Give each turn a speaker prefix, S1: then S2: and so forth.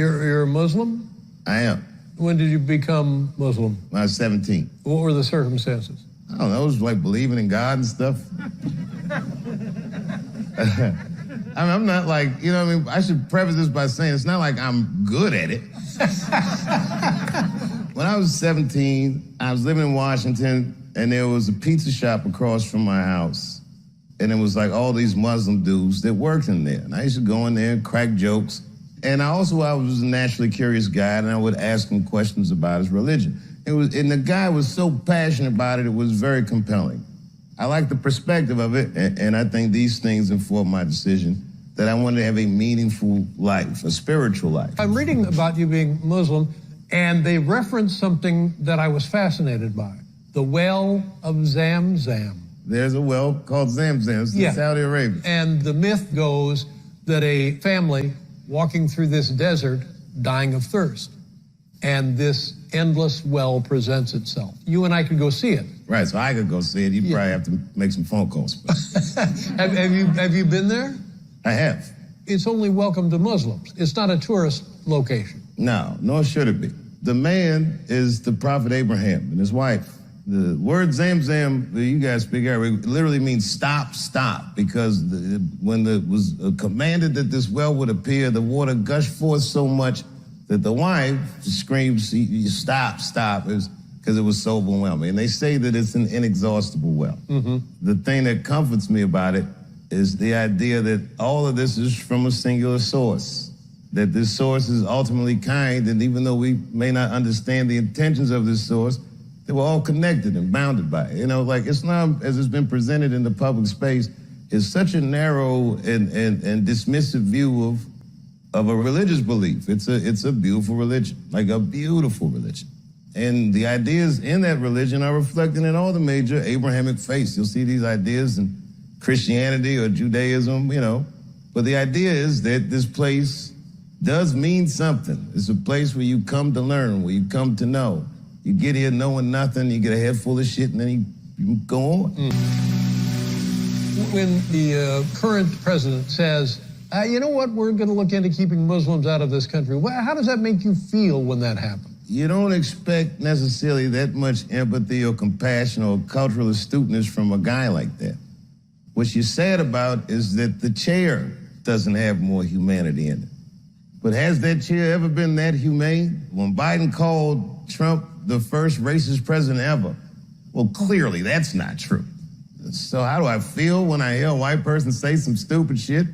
S1: You're a Muslim?
S2: I am.
S1: When did you become Muslim?
S2: When I was 17.
S1: What were the circumstances?
S2: I don't know, it was like believing in God and stuff. I'm not like, you know what I mean? I should preface this by saying it's not like I'm good at it. When I was 17, I was living in Washington, and there was a pizza shop across from my house. And it was like all these Muslim dudes that worked in there. And I used to go in there and crack jokes. And I was a naturally curious guy, and I would ask him questions about his religion. And the guy was so passionate about it, it was very compelling. I like the perspective of it, and I think these things informed my decision that I wanted to have a meaningful life, a spiritual life.
S1: I'm reading about you being Muslim, and they reference something that I was fascinated by, the well of Zamzam.
S2: There's a well called Zamzam in Saudi Arabia.
S1: And the myth goes that a family walking through this desert dying of thirst, and this endless well presents itself. You and I could go see it.
S2: Right, so I could go see it. You'd probably have to make some phone calls.
S1: Have you been there?
S2: I have.
S1: It's only welcome to Muslims. It's not a tourist location.
S2: No, nor should it be. The man is the prophet Abraham and his wife. The word Zamzam, you guys speak Arabic, literally means stop, stop, because when it was commanded that this well would appear, the water gushed forth so much that the wife screams, stop, stop, because it was so overwhelming. And they say that it's an inexhaustible well. Mm-hmm. The thing that comforts me about it is the idea that all of this is from a singular source, that this source is ultimately kind, and even though we may not understand the intentions of this source, they were all connected and bounded by it. You know, like Islam, as it's been presented in the public space, is such a narrow and dismissive view of a religious belief. It's a beautiful religion, like a beautiful religion. And the ideas in that religion are reflected in all the major Abrahamic faiths. You'll see these ideas in Christianity or Judaism, you know. But the idea is that this place does mean something. It's a place where you come to learn, where you come to know. You get here knowing nothing, you get a head full of shit, and then you go on.
S1: When the current president says, you know what, we're going to look into keeping Muslims out of this country, how does that make you feel when that happens?
S2: You don't expect necessarily that much empathy or compassion or cultural astuteness from a guy like that. What you're sad about is that the chair doesn't have more humanity in it. But has that chair ever been that humane? When Biden called Trump the first racist president ever, well, clearly that's not true. So how do I feel when I hear a white person say some stupid shit?